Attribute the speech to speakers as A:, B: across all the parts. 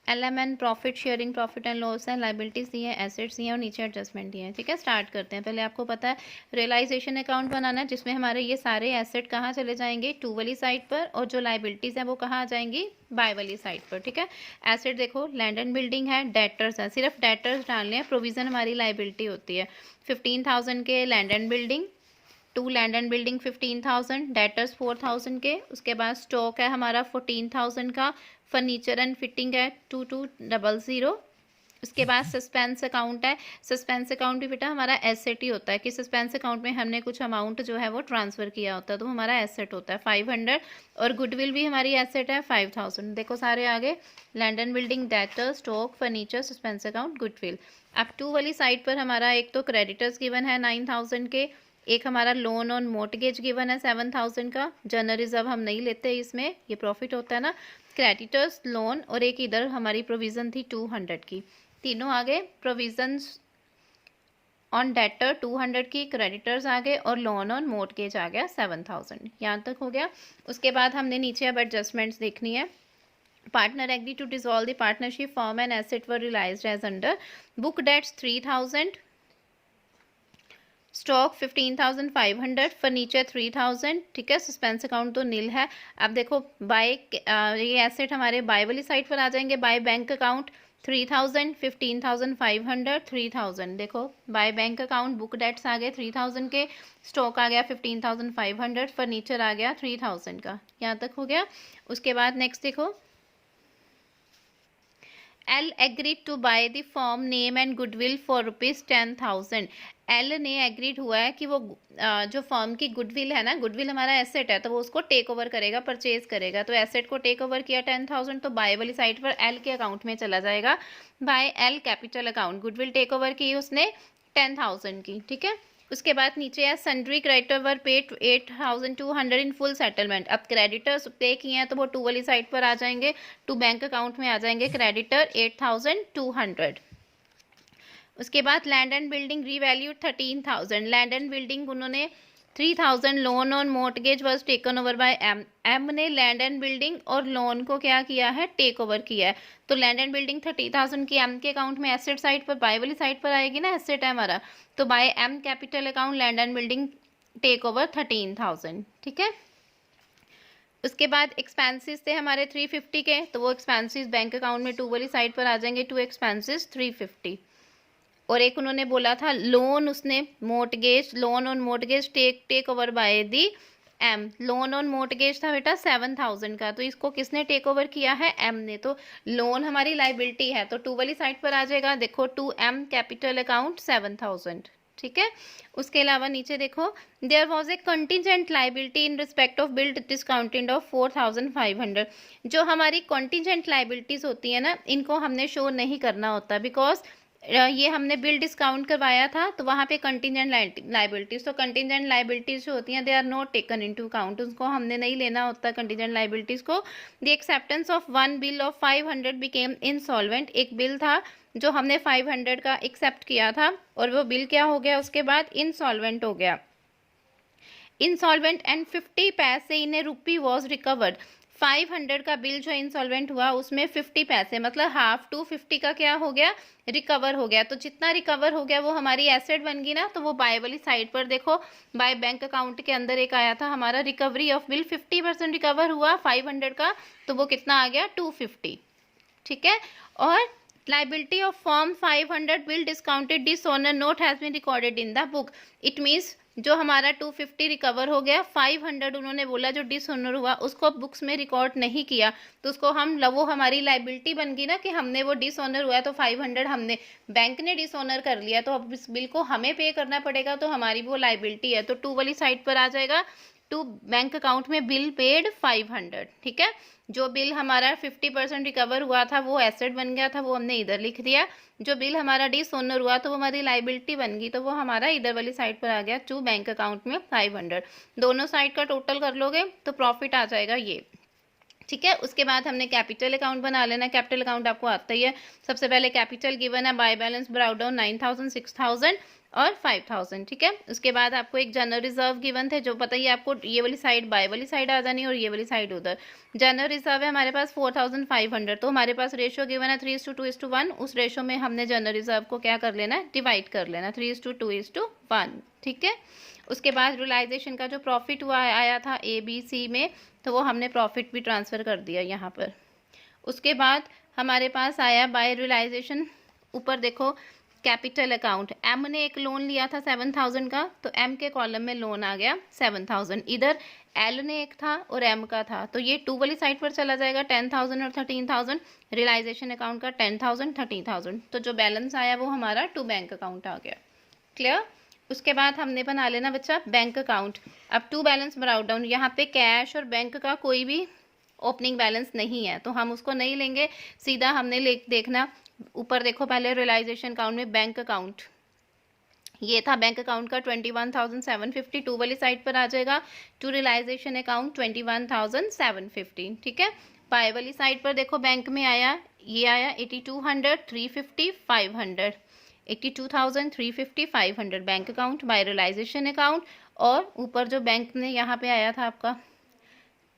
A: LMN profit sharing, profit and loss है, liabilities दी है, assets दी है और नीचे एडजस्टमेंट दिए हैं। ठीक है, स्टार्ट करते हैं। पहले आपको पता है रियलाइजेशन अकाउंट बनाना है, जिसमें हमारे ये सारे एसेट कहाँ चले जाएंगे, टू वाली साइड पर, और जो लाइबिलिटीज है वो कहाँ आ जाएंगी, बाय वाली साइड पर। ठीक है, एसेट देखो लैंड एंड बिल्डिंग है, डेटर्स है, सिर्फ डेटर्स डालने हैं, प्रोविजन हमारी लाइबिलिटी होती है। 15,000 के land and building, to land and building 15,000, debtors 4,000 के। उसके बाद स्टॉक है हमारा 14,000 का, फर्नीचर एंड फिटिंग है 2200। उसके बाद सस्पेंस अकाउंट है, सस्पेंस अकाउंट भी बेटा हमारा एसेट ही होता है कि सस्पेंस अकाउंट में हमने कुछ अमाउंट जो है वो ट्रांसफर किया होता है, तो हमारा एसेट होता है 500। और गुडविल भी हमारी एसेट है 5,000। देखो सारे आगे, land and building, debtor, stock, furniture, suspense account, goodwill. अब टू वाली साइड पर हमारा एक तो क्रेडिटर्स गिवन है 9,000 के, एक हमारा लोन ऑन मोर्टगेज गिवन है 7,000 का। जनरल रिजर्व हम नहीं लेते इसमें, ये प्रॉफिट होता है ना। क्रेडिटर्स, लोन और एक इधर हमारी प्रोविजन थी 200 की। तीनों आगे, प्रोविजंस ऑन डेटर 200 की, क्रेडिटर्स आ गए और लोन ऑन मोर्टगेज आ गया 7,000। यहाँ तक हो गया। उसके बाद हमने नीचे अब एडजस्टमेंट्स देखनी है। Partner agree to dissolve the partnership, firm and asset were realised as under. Book debts 3,000, stock 15,500, furniture 3,000। ठीक है, सस्पेंस अकाउंट तो नील है। अब देखो बाय, ये एसेट हमारे बाय वाली साइड पर आ जाएंगे। By bank account 3,000, 15,500, 3,000। देखो by bank account, book dates आ गए 3,000 के, स्टॉक आ गया 15,500, फर्नीचर आ गया 3,000 का। यहाँ तक हो गया। उसके बाद नेक्स्ट देखो, L agreed to buy the firm name and goodwill for ₹10,000। L ने एग्रीड हुआ है कि वो जो फॉर्म की गुडविल है ना, गुडविल हमारा एसेट है, तो वो उसको टेक ओवर करेगा, परचेज करेगा। तो एसेट को टेक ओवर किया 10,000, तो बाय वाली साइड पर एल के अकाउंट में चला जाएगा, by L capital account. Goodwill take over की उसने 10,000 की। ठीक है, उसके बाद नीचे है sundry creditor were paid 8,200 in full settlement. अब क्रेडिटर्स पे किए हैं तो वो टू वाली साइड पर आ जाएंगे, टू बैंक अकाउंट में आ जाएंगे क्रेडिटर 8,200। उसके बाद land and building revalued 13,000। Land and building उन्होंने 3,000, loan on mortgage was taken over by M. M ने लैंड एंड बिल्डिंग और लोन को क्या किया है, टेक ओवर किया है। तो लैंड एंड बिल्डिंग 30,000 की एम के अकाउंट में एसेट साइड पर, बाय वाली साइड पर आएगी ना, एसेट है हमारा, तो by M capital account land and building take over 13,000। ठीक है, उसके बाद एक्सपेंसेस थे हमारे 350 के, तो वो एक्सपेंसेस बैंक अकाउंट में टू वाली साइड पर आ जाएंगे, टू एक्सपेंसेस 350। और एक उन्होंने बोला था लोन, उसने mortgage, loan on mortgage take over by the M. Loan on mortgage था बेटा 7,000 का, तो इसको किसने टेक ओवर किया है, एम ने। तो लोन हमारी लाइबिलिटी है, तो टू वाली साइड पर आ जाएगा, देखो टू एम कैपिटल अकाउंट 7,000। ठीक है, उसके अलावा नीचे देखो, there was a contingent liability in respect of bill discounted of 4,500। जो हमारी कंटिजेंट लाइबिलिटीज होती है ना, इनको हमने शो नहीं करना होता, बिकॉज ये हमने बिल डिस्काउंट करवाया था, तो वहाँ पे कंटिजेंट लाइबिलिटीज, तो कंटिजेंट लाइबिलिटीज जो होती हैं they are not taken into account, उसको हमने नहीं लेना होता कंटिजेंट लाइबिलिटीज को। The acceptance of one bill of 500 became insolvent. एक बिल था जो हमने 500 का एक्सेप्ट किया था, और वो बिल क्या हो गया, उसके बाद इंसॉल्वेंट हो गया। इंसॉल्वेंट एंड 50 पैसे इन ए रुपी वॉज रिकवर्ड। 500 का बिल जो इंसॉल्वेंट हुआ उसमें 50 पैसे, मतलब हाफ टू 50 का क्या हो गया, रिकवर हो गया। तो जितना रिकवर हो गया वो हमारी एसेट बन गई ना, तो वो बाय वाली साइड पर देखो, बाय बैंक अकाउंट के अंदर एक आया था हमारा रिकवरी ऑफ बिल, 50% रिकवर हुआ 500 का, तो वो कितना आ गया 250। ठीक है, और liability of firm 500 bill discounted dishonour note has been recorded in the book. It means जो हमारा 250 रिकवर हो गया, 500 उन्होंने बोला जो डिसऑनर हुआ उसको बुक्स में रिकॉर्ड नहीं किया, तो उसको हम वो हमारी लाइबिलिटी बन गई ना, कि हमने वो डिसऑनर हुआ है, तो 500 हमने, बैंक ने डिसऑनर कर लिया, तो अब इस बिल को हमें पे करना पड़ेगा, तो हमारी वो लाइबिलिटी है, तो टू वाली साइड पर आ जाएगा, टू बैंक अकाउंट में बिल पेड 500। ठीक है, जो बिल हमारा 50% रिकवर हुआ था वो एसेट बन गया था, वो हमने इधर लिख दिया। जो बिल हमारा डिसऑनर हुआ तो वो हमारी लाइबिलिटी बन गई, तो वो हमारा इधर वाली साइड पर आ गया, टू बैंक अकाउंट में 500। दोनों साइड का टोटल कर लोगे तो प्रॉफिट आ जाएगा ये ठीक है। उसके बाद हमने कैपिटल अकाउंट बना लेना। कैपिटल अकाउंट आपको आता ही है। सबसे पहले कैपिटल गिवन है बाय बैलेंस ब्राउट डाउन 9000, 6000 और 5000। ठीक है। उसके बाद आपको एक जनरल रिजर्व गिवन थे, जो पता ही है आपको, ये वाली साइड बाय वाली साइड आ जानी और ये वाली साइड उधर। जनरल रिजर्व है हमारे पास 4500, तो हमारे पास रेशियो गिवन है 3:2:1। उस रेशियो में हमने जनरल रिजर्व को क्या कर लेना, डिवाइड कर लेना 3:2:1। ठीक है। उसके बाद रियलाइजेशन का जो प्रॉफिट हुआ आया था ABC में, तो वो हमने प्रॉफिट भी ट्रांसफ़र कर दिया यहाँ पर। उसके बाद हमारे पास आया बाय रियलाइजेशन, ऊपर देखो कैपिटल अकाउंट, एम ने एक लोन लिया था 7000 का, तो एम के कॉलम में लोन आ गया 7000। इधर एल ने एक था और एम का था, तो ये 2 वाली साइड पर चला जाएगा 10000 और 13000। रियलाइजेशन अकाउंट का 10000, 30000, तो जो बैलेंस आया वो हमारा टू बैंक अकाउंट आ गया। क्लियर। उसके बाद हमने बना लेना बच्चा बैंक अकाउंट। अब टू बैलेंस ब्राउट डाउन, यहाँ पे कैश और बैंक का कोई भी ओपनिंग बैलेंस नहीं है, तो हम उसको नहीं लेंगे, सीधा हमने देखना ऊपर देखो, पहले रियलाइजेशन अकाउंट में बैंक अकाउंट, ये था बैंक अकाउंट का 21,750, टू वाली साइड पर आ जाएगा। To realisation account 21,750। ठीक है। बाय वाली साइड पर देखो बैंक में आया, ये आया 8200, 350, 500, 82,000, 350, 500 bank account by realisation account. और ऊपर जो बैंक ने यहाँ पे आया था आपका,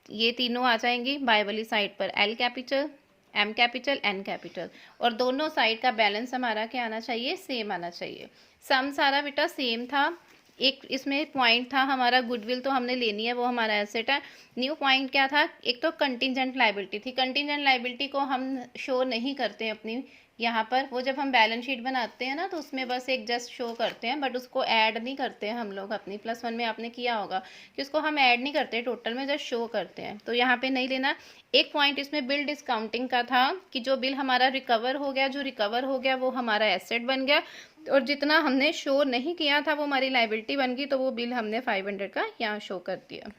A: ये तीनों आ जाएंगी बाय वाली साइड पर, L capital, M capital, N capital. और दोनों साइड का बैलेंस हमारा क्या आना चाहिए, सेम आना चाहिए। सम सारा बेटा सेम था। एक इसमें पॉइंट था हमारा गुडविल, तो हमने लेनी है, वो हमारा एसेट है। न्यू पॉइंट क्या था, एक तो कंटिजेंट लायबिलिटी थी। कंटिजेंट लायबिलिटी को हम शो नहीं करते अपनी यहाँ पर, वो जब हम बैलेंस शीट बनाते हैं ना, तो उसमें बस एक जस्ट शो करते हैं, बट उसको ऐड नहीं करते हैं हम लोग अपनी। +1 में आपने किया होगा कि उसको हम ऐड नहीं करते, टोटल में जस्ट शो करते हैं, तो यहाँ पे नहीं लेना। एक पॉइंट इसमें बिल डिस्काउंटिंग का था कि जो बिल हमारा रिकवर हो गया, जो रिकवर हो गया वो हमारा एसेट बन गया, और जितना हमने शो नहीं किया था वो हमारी लायबिलिटी बन गई, तो वो बिल हमने 500 का यहाँ शो कर दिया।